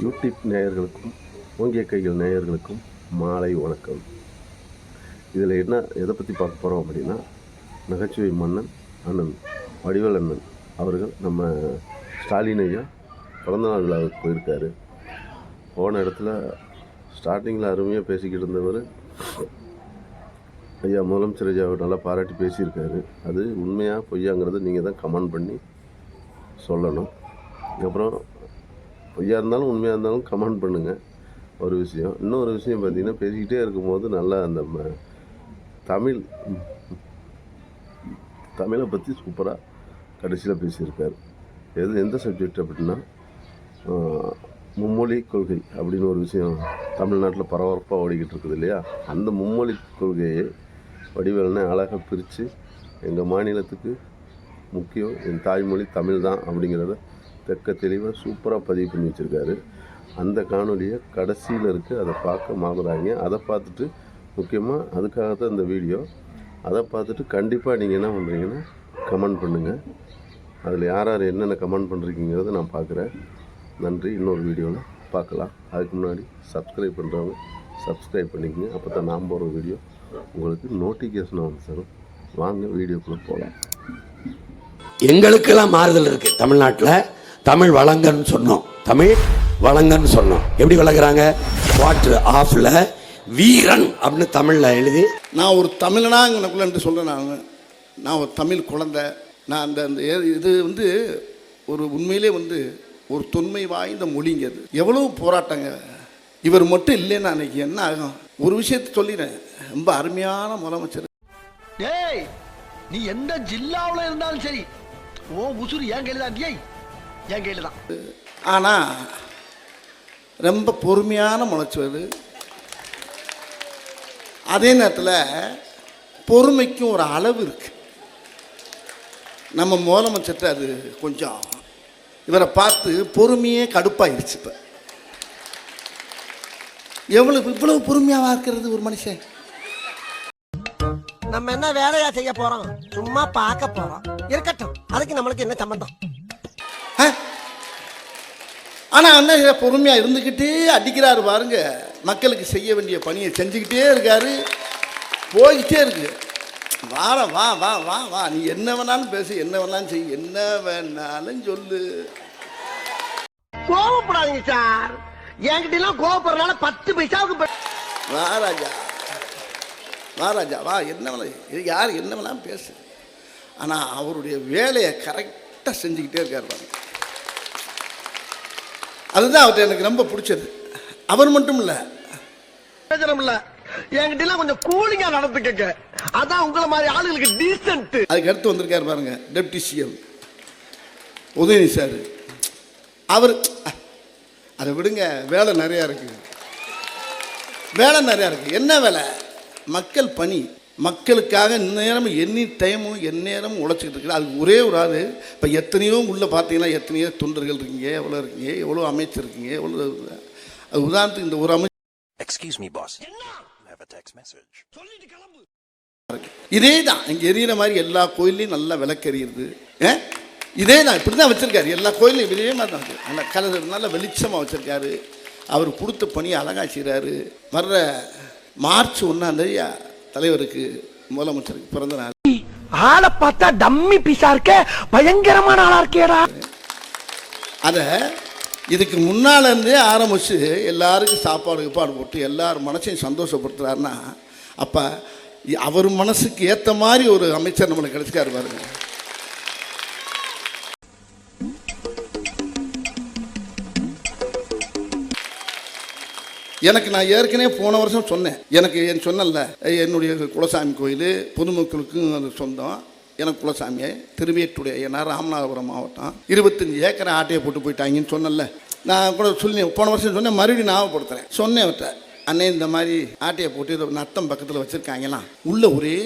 YouTube நேயர்களுக்கும் ஓங்கிய கைகள் நேயர்களுக்கும் மாலை வணக்கம். இதில் எதை பற்றி பார்க்க போகிறோம் அப்படின்னா, நகைச்சுவை மன்னன் அண்ணன் வடிவேல் அண்ணன் அவர்கள் நம்ம ஸ்டாலின் ஐயா பிறந்தநாள் விழாவுக்கு போயிருக்காரு. போன இடத்துல ஸ்டார்டிங்கில் அருமையாக பேசிக்கிட்டு இருந்தவர் ஐயா முதலமைச்சர் ஐயாவை நல்லா பாராட்டி பேசியிருக்காரு. அது உண்மையாக பொய்யாங்கிறத நீங்கள் தான் கமெண்ட் பண்ணி சொல்லணும். அப்புறம் பொய்யா இருந்தாலும் உண்மையாக இருந்தாலும் கமெண்ட் பண்ணுங்கள். ஒரு விஷயம். இன்னொரு விஷயம் பார்த்திங்கன்னா, பேசிக்கிட்டே இருக்கும்போது நல்லா அந்த தமிழை பற்றி சூப்பராக கடைசியில் பேசியிருக்காரு. எந்த சப்ஜெக்ட் அப்படின்னா, மும்மொழி கொள்கை அப்படின்னு ஒரு விஷயம் தமிழ்நாட்டில் பரபரப்பாக ஓடிக்கிட்டு இருக்குது இல்லையா? அந்த மும்மொழி கொள்கையை வடிவேல்னே அழகாக பிரித்து, எங்கள் மாநிலத்துக்கு முக்கியம் என் தாய்மொழி தமிழ் தான் அப்படிங்கிறத தெக்க தெளிவாக சூப்பராக பதிவு பண்ணி வச்சுருக்காரு. அந்த காணொலியை கடைசியில் இருக்குது, அதை பார்க்க மறந்துடாதீங்க. அதை பார்த்துட்டு, முக்கியமாக அதுக்காக தான் இந்த வீடியோ, அதை பார்த்துட்டு கண்டிப்பாக நீங்கள் என்ன பண்ணுறீங்கன்னா கமெண்ட் பண்ணுங்கள். அதில் யார் யார் என்னென்ன கமெண்ட் பண்ணுறீங்கிறத நான் பார்க்குறேன். நன்றி. இன்னொரு வீடியோவில் பார்க்கலாம். அதுக்கு முன்னாடி சப்ஸ்கிரைப் பண்ணுறவங்க சப்ஸ்கிரைப் பண்ணிக்கோங்க. அப்போ தான் நான் போகிற வீடியோ உங்களுக்கு நோட்டிஃபிகேஷன் வந்து தரும். வாங்க வீடியோக்குள்ளே போகலாம். எங்களுக்கெல்லாம் மாறுதல் இருக்குது. தமிழ்நாட்டில் தமிழ் வழங்கன்னு சொன்னோம், தமிழ் வழங்கன்னு சொன்னோம். எப்படி வழங்குறாங்க? வாட்டர் ஆஃபில் வீரன் அப்படின்னு தமிழில் எழுதி, நான் ஒரு தமிழனாங்கனக்குள்ளன்ட்டு சொல்கிறேன். நான் ஒரு தமிழ் குழந்தை. நான் அந்த இது ஒரு உண்மையிலே ஒரு தொன்மை வாய்ந்த மொழிங்கிறது. எவ்வளோ போராட்டங்க. இவர் மட்டும் இல்லைன்னா அன்றைக்கி என்ன ஆகும்? ஒரு விஷயத்தை சொல்லிடுறேன். ரொம்ப அருமையான முதலமைச்சர். ஏய், நீ எந்த ஜில்லாவில் இருந்தாலும் சரி, ஓ உசுறு என் கையில் தான். என் கையில் தான். ஆனால் ரொம்ப பொறுமையான முளைச்சவர். அதே நேரத்தில் பொறுமைக்கும் ஒரு அளவு இருக்குது. நம்ம முதலமைச்சர்கிட்ட அது கொஞ்சம் இவரை பார்த்து பொறுமையே கடுப்பாயிருச்சு. இப்போ இவ்வளவு பொறுமையாக இருக்கிறது ஒரு மனுஷன். நம்ம என்ன வேலையா செய்ய போறோம்? சும்மா பார்க்க போறோம். இருக்கட்டும், அதுக்கு நம்மளுக்கு என்ன சம்பந்தம்? ஆனால் என்ன பொறுமையாக இருந்துக்கிட்டே அடிக்கிறாரு பாருங்க. மக்களுக்கு செய்ய வேண்டிய பணியை செஞ்சுக்கிட்டே இருக்காரு. போய்கிட்டே இருக்கு. வா வா வா வா வா, நீ என்ன வேணாலும் பேசு, என்ன வேணாலும் செய், என்ன வேணாலும் சொல்லு. கோவப்படாதீங்க சார். என்கிட்ட எல்லாம் கோவப்படுறதுனால 10 பைசாவுக்கு. வா ராஜா, வா ராஜா, வா. என்ன வேணாலும் யார் என்ன வேணாலும் பேசு. ஆனால் அவருடைய வேலையை கரெக்டாக செஞ்சுக்கிட்டே இருக்கார் பாருங்க. அதுதான் அவர்கிட்ட எனக்கு ரொம்ப பிடிச்சது. அவர் மட்டும் இல்லை, என்கிட்ட எல்லாம் கொஞ்சம் கூலிங்கா நடந்துக்க. அதான் உங்களை மாதிரி ஆளுங்களுக்கு டீசன்ட். அதுக்கு அடுத்து வந்திருக்காரு பாருங்க, டெப்டி சிஎம் உதயநிதி சார். அவர் அதை விடுங்க, வேலை நிறையா இருக்குது. வேலை நிறையா இருக்குது. என்ன வேலை? மக்கள் பணி. மக்களுக்காக நேரமும் எனி டைமும் எந்நேரமும் உழைச்சிக்கிட்டு இருக்குது. அது ஒரே ஒரு ஆள். இப்போ எத்தனையோ உள்ளே பார்த்தீங்கன்னா எத்தனையோ தொண்டர்கள் இருக்கீங்க, எவ்வளோ இருக்கீங்க, எவ்வளோ அமைச்சர் இருக்கீங்க, எவ்வளோ. அது உதாரணத்துக்கு இந்த ஒரு அமைச்சர், Excuse me, boss. I have a text message. இதே தான் இங்கே எரியிற மாதிரி எல்லா கோயிலையும் நல்லா விளக்கெறியுது. இதே தான், இப்படி தான் வச்சுருக்காரு. எல்லா கோயிலையும் இதே மாதிரி தான் நல்லா கலர் நல்லா வெளிச்சமாக வச்சுருக்காரு. அவர் கொடுத்த பணியை அழகாக செய்கிறாரு. வர்ற மார்ச் 1 தலைவருக்கு முதலமைச்சருக்கு பிறந்த நாள். ஆளை பார்த்தா டம்மி பீஸா இருக்க, பயங்கரமான ஆளா இருக்கேடா. அதை இதுக்கு முன்னாலேருந்தே ஆரம்பித்து எல்லாருக்கும் சாப்பாடு போட்டு எல்லாரும் மனசையும் சந்தோஷப்படுத்துறாருன்னா, அப்போ அவர் மனசுக்கு ஏற்ற மாதிரி ஒரு அமைச்சர் நம்மளுக்கு கிடைச்சிக்காரு பாருங்க. எனக்கு நான் ஏற்கனவே போன வருஷம் சொன்னேன். எனக்கு சொன்னல, என்னுடைய குலசாமி கோயில் பொதுமக்களுக்கும் அது சொந்தம். எனக்கு குலசாமியை திருவேட்டுடைய ஏன்னா ராமநாதபுரம் மாவட்டம் 25 ஏக்கரை ஆட்டையை போட்டு போயிட்டாங்கன்னு சொன்னல. நான் கூட சொல்லி போன வருஷம் சொன்னேன், மறுபடியும் ஞாபகப்படுத்துகிறேன். சொன்னேன் அவர்கிட்ட, அண்ணே இந்த மாதிரி ஆட்டையை போட்டு இதை நத்தம் பக்கத்தில் வச்சுருக்காங்கலாம், உள்ளே ஒரே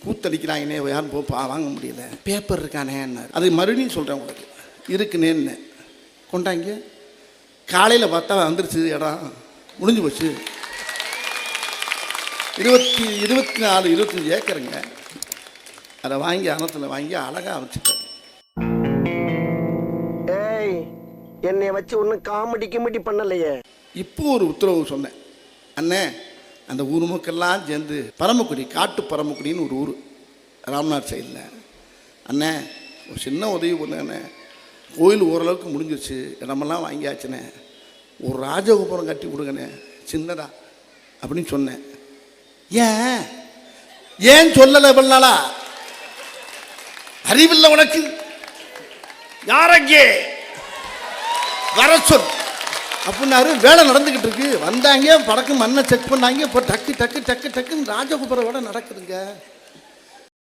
கூத்தடிக்கிறாங்கன்னே, யாரும் வாங்க முடியல, பேப்பர் இருக்கானேன்னாரு. அது மறுபடியும் சொல்கிறேன் உங்களுக்கு, இருக்குனேன்னு கொண்டாங்க. காலையில் பார்த்தா வந்துருச்சு, இடம் முடிஞ்சு போச்சு. 25 ஏக்கருங்க. அதை வாங்கி அனத்தில் வாங்கி அழகாக வச்சுட்டேன். ஏய், என்னைய வச்சு ஒன்னும் காமெடி பண்ணலையே. இப்போ ஒரு உத்தரவு சொன்னேன், அண்ணே அந்த ஊர் மக்கள்லாம் சேர்ந்து பரமக்குடி, காட்டு பரமக்குடின்னு ஒரு ஊர் ராம்நாத் சைடில், அண்ணே ஒரு சின்ன உதவி பண்ணேண்ணே, கோயில் ஓரளவுக்கு முடிஞ்சிருச்சு, இடமெல்லாம் வாங்கியாச்சுண்ணே, ஒரு ராஜகோபுரம் கட்டி கொடுங்கண்ணே சின்னதா அப்படின்னு சொன்னேன். ஏன் சொல்லலை இவ்வளோ அறிவில்லை உனக்கு? யாரங்கே வர சொல் அப்படின்னாரு. வேலை நடந்துக்கிட்டு இருக்கு. வந்தாங்க, படக்கு மண்ணை செக் பண்ணாங்க. இப்போ டக்கு டக்கு டக்கு டக்குன்னு ராஜகோபுர வேலை நடக்குதுங்க.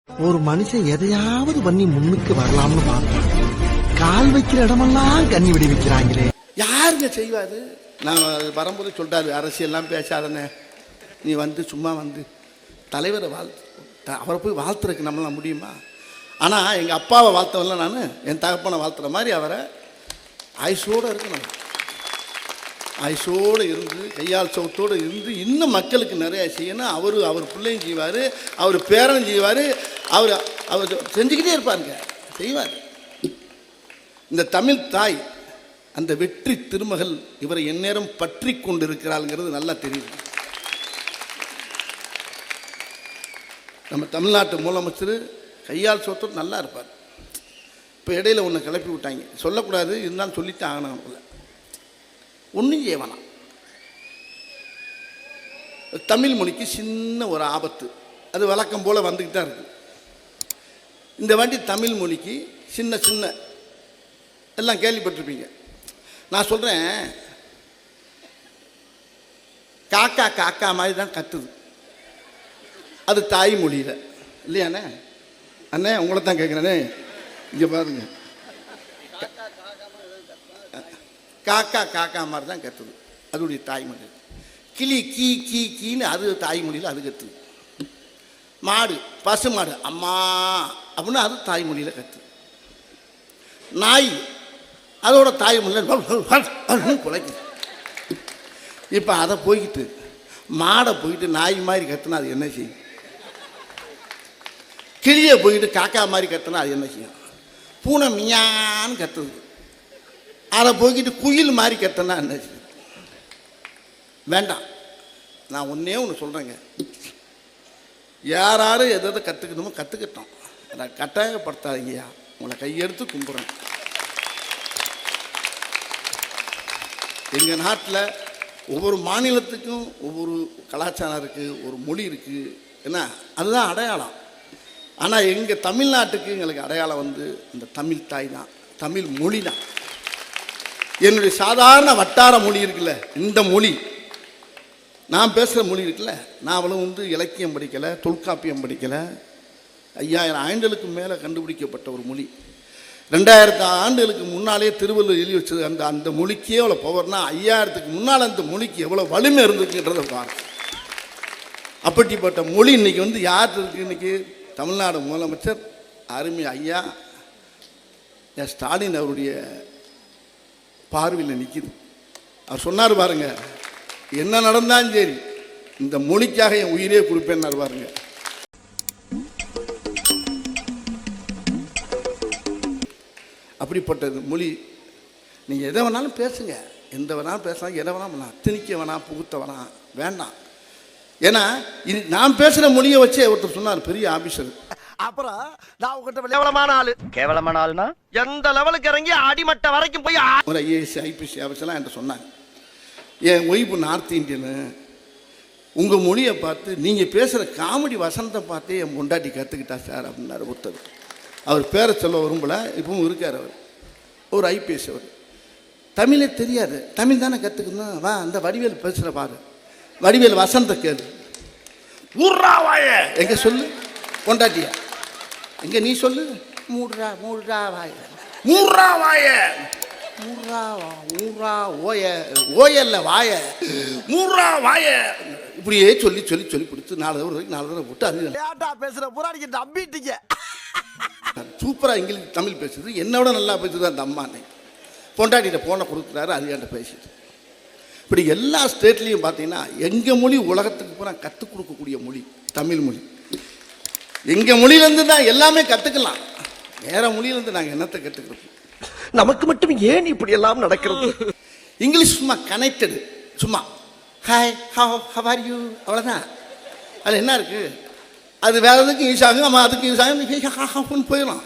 ஒரு மனுஷன் எதையாவது பண்ணி முன்னுக்கு வரலாம்னு பார்த்தா கால் வைக்கிற இடமெல்லாம் கண்ணி விடி வைக்கிறாங்களே. யாருங்க செய்வாரு? நான் வரும்போது சொல்லிட்டாரு, அரசியல்லாம் பேசாதனே, நீ வந்து சும்மா வந்து தலைவரை அவரை போய் வாழ்த்துறதுக்கு நம்மளாம் முடியுமா? ஆனால் எங்கள் அப்பாவை வாழ்த்தவன்ல நான் என் தகப்பனை வாழ்த்துற மாதிரி அவரை ஆயுசோடு இருக்கணும். ஆயுசோடு இருந்து கையால் சோத்தோடு இருந்து இன்னும் மக்களுக்கு நிறையா செய்யணும். அவர் பிள்ளையும் செய்வார், அவர் பேரனும் செய்வார், அவர் செஞ்சுக்கிட்டே இருப்பாருங்க, செய்வார். இந்த தமிழ் தாய் அந்த வெற்றி திருமகள் இவரை எந்நேரம் பற்றி கொண்டு இருக்கிறாள்ங்கிறது நல்லா தெரியுது. நம்ம தமிழ்நாட்டு முதலமைச்சர் கையால் சோத்தோடு நல்லா இருப்பார். இப்போ இடையில ஒன்று கிளப்பி விட்டாங்க, சொல்லக்கூடாது, இருந்தாலும் சொல்லித்தான் ஆகணும். போல ஒன்றும் செய்யலாம். தமிழ் மொழிக்கு சின்ன ஒரு ஆபத்து, அது வழக்கம் போல் வந்துக்கிட்டு தான் இருக்குது. இந்த வாட்டி தமிழ் மொழிக்கு சின்ன சின்ன எல்லாம் கேள்விப்பட்டிருப்பீங்க. நான் சொல்கிறேன், காக்கா காக்கா மாதிரி தான் கத்துது, அது தாய்மொழியில் இல்லையாண்ணே? அண்ணே உங்களை தான் கேட்குறேனே, இங்கே பாருங்க, காக்கா காக்கா மாதிரி தான் கத்துது, அதோடைய தாய்மொழி. கிளி கீ கீ கீன்னு அது தாய்மொழியில் அது கத்துது. மாடு, பசு மாடு அம்மா அப்படின்னு அது தாய்மொழியில் கத்துது. நாய் அதோட தாய்மொழியில் குலைக்குது. இப்போ அதை போய்கிட்டு மாடை போயிட்டு நாய் மாதிரி கத்துனா அது என்ன செய்யும்? கிளியை போயிட்டு காக்கா மாதிரி கத்துனா அது என்ன செய்யும்? பூனை மியான்னு கத்துது, அதை போய்கிட்டு குயில் மாதிரி கத்துனா என்ன செய்யும்? வேண்டாம். நான் ஒன்றே ஒன்று சொல்கிறேங்க, யாரும் எதை கற்றுக்கணுமோ கற்றுக்கிட்டோம், அதை கட்டாயப்படுத்தாதீங்கய்யா, உங்களை கையெடுத்து கும்பிட்றேன். எங்கள் நாட்டில் ஒவ்வொரு மாநிலத்துக்கும் ஒவ்வொரு கலாச்சாரம் இருக்குது, ஒரு மொழி இருக்குது, என்ன அதுதான் அடையாளம். ஆனால் எங்கள் தமிழ்நாட்டுக்கு எங்களுக்கு அடையாளம் வந்து இந்த தமிழ் தாய் தான், தமிழ் மொழி தான். என்னுடைய சாதாரண வட்டார மொழி இருக்குல்ல, இந்த மொழி நான் பேசுகிற மொழி இருக்குல்ல, நான் அவ்வளோ வந்து இலக்கியம் படிக்கலை, தொல்காப்பியம் படிக்கலை, 5000 ஆண்டுகளுக்கு மேலே கண்டுபிடிக்கப்பட்ட ஒரு மொழி. 2000 ஆண்டுகளுக்கு முன்னாலே திருவள்ளுவர் எழுதி வச்சது. அந்த மொழிக்கே எவ்வளோ பவர்னா, 5000க்கு முன்னால் அந்த மொழிக்கு எவ்வளோ வலிமை இருந்துக்குன்றதை பாருங்க. அப்படிப்பட்ட மொழி இன்னைக்கு வந்து யார் இருக்கு? இன்னைக்கு தமிழ்நாடு முதலமைச்சர் அருமை ஐயா ஸ்டாலின் அவருடைய பார்வையில் நிற்கிது. அவர் சொன்னார் பாருங்க, என்ன நடந்தாலும் சரி இந்த மொழிக்காக என் உயிரே கொடுப்பேன்னாரு பாருங்க. அப்படிப்பட்டது மொழி. நீங்கள் எதை வேணாலும் பேசுங்க, எந்த வேணாலும் பேசலாம், எதை வேணாலும் பண்ணலாம், திணிக்க வேணாம், புகுத்த வேணாம், வேண்டாம். ஏன்னா இது நான் பேசுகிற மொழியை வச்சே ஒருத்தர் சொன்னார், பெரிய ஆபீசர். அப்புறம் நான் உங்ககிட்ட கேவலமான ஆளு. கேவலமான ஆளுனா எந்த லெவலுக்கு இறங்கி அடிமட்ட வரைக்கும் போய் ஒரு ஐஏஎஸ் ஐபிஎஸ் ஆஃபீஸர்லாம் என்கிட்ட சொன்னாங்க, என் ஒய்ஃபு நார்த் இந்தியனு, உங்கள் மொழியை பார்த்து நீங்கள் பேசுகிற காமெடி வசனத்தை பார்த்தே என் பொண்டாட்டி கற்றுக்கிட்டா சார் அப்படின்னாரு ஒருத்தர். அவர் பேரை சொல்ல விரும்பல, இப்பவும் இருக்கார். அவர் ஒரு ஐபிஎஸ், அவர் தமிழே தெரியாது, தமிழ் தானே கற்றுக்கணும், வா அந்த வடிவேல் பேசுகிற பாரு, வடிவேல் வசனத்தை கேளு, ஊர்ரா வாய எங்கே சொல்லு பொண்டாட்டியா, எங்கே நீ சொல்லு, மூடுறா மூடுறா வாய, மூர்ரா வாய, மூர்ரா ஊர்ரா ஓய, ஓயல்ல வாய, மூர்ரா வாய, இப்படியே சொல்லி சொல்லி சொல்லி கொடுத்து 4 தடவை போட்டு அது பேசுகிற புறாடிக்கு நம்பிட்டீங்க. சூப்பராக இங்கிலீஷ் தமிழ் பேசுது, என்னோட நல்லா பேசுது அந்த அம்மா. பொண்டாட்டிகிட்ட போனை கொடுக்குறாரு, அது என்கிட்ட பேசிட்டு. இப்படி எல்லா ஸ்டேட்லேயும் பார்த்தீங்கன்னா எங்கள் மொழி உலகத்துக்கு பூரா கற்றுக் கொடுக்கக்கூடிய மொழி தமிழ் மொழி. எங்கள் மொழியிலேருந்து தான் எல்லாமே கற்றுக்கலாம், வேறு மொழியிலேருந்து நாங்கள் என்னத்தை கற்றுக்கிறோம்? நமக்கு மட்டும் ஏன் இப்படி எல்லாம் நடக்கிறது? இங்கிலீஷ் சும்மா கனெக்டடு, சும்மா ஹாய் ஹவ் ஆர் யூ, அவ்வளோதான். அதில் என்ன இருக்குது? அது வேற எதுக்கும் யூஸ் ஆகும், நம்ம அதுக்கு யூஸ் ஆகும் போயிடலாம்.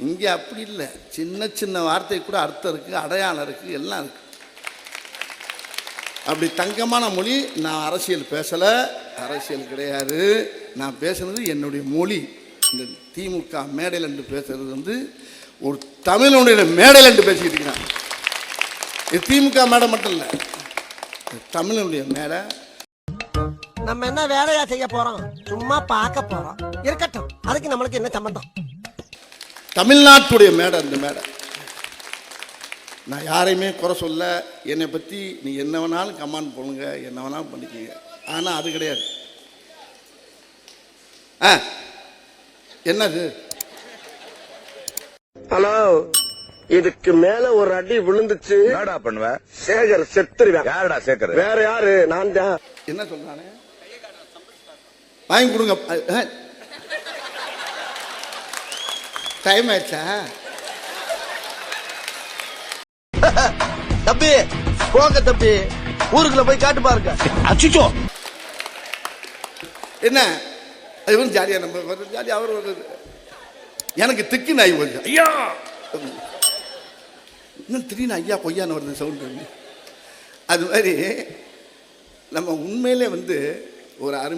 இங்கே அப்படி இல்லை. சின்ன சின்ன வார்த்தை கூட அர்த்தம் இருக்குது, அடையாளம் இருக்குது, எல்லாம் இருக்குது. அப்படி தங்கமான மொழி. நான் அரசியல் பேசலை, அரசியல் கிடையாது. நான் பேசுனது என்னுடைய மொழி. இந்த திமுக மேடையில் என்று பேசுறது வந்து ஒரு தமிழனுடைய மேடையில் என்று பேசிக்கிட்டு இருக்கிறான். இது திமுக மேடை மட்டும் இல்லை, தமிழனுடைய மேடை. நம்ம என்ன வேலையா செய்ய போறோம்? சும்மா பார்க்க போறோம். இருக்கட்டும், அதுக்கு நம்மளுக்கு என்ன சம்பந்தம்? தமிழ்நாட்டுடைய மேடை அந்த மேடை. நான் யாரையுமே குறை சொல்ல. என்னை பற்றி நீ என்ன வேணாலும் கமெண்ட் பண்ணுங்க, என்ன வேணாலும் பண்ணிக்கங்க. ஆனால் அது கிடையாது. என்னது? ஹலோ, இதுக்கு மேல ஒரு அடி விழுந்துச்சு, என்னடா பண்ணுவ? சேகர் செத்துருவேன். யாருடா சேகர்? வேற யாரு? நான் தான். என்ன சொல்றானே? வாங்கி கொடுங்க. டைம் ஆயிடுச்சா? தம்பி போங்க தம்பி, ஊருக்குள்ள போய் காட்டு பாருங்க. அச்சிச்சோ, என்ன இவன் ஜாலியா, நம்ம ஜாலியா. அவர் எனக்கு திக்கு நாய் வருது. ஐயா இன்னும் திடீர்னு ஐயா பொய்யான்னு வருது சவுண்ட். அது மாதிரி நம்ம உண்மையிலே வந்து ஒரு அருமை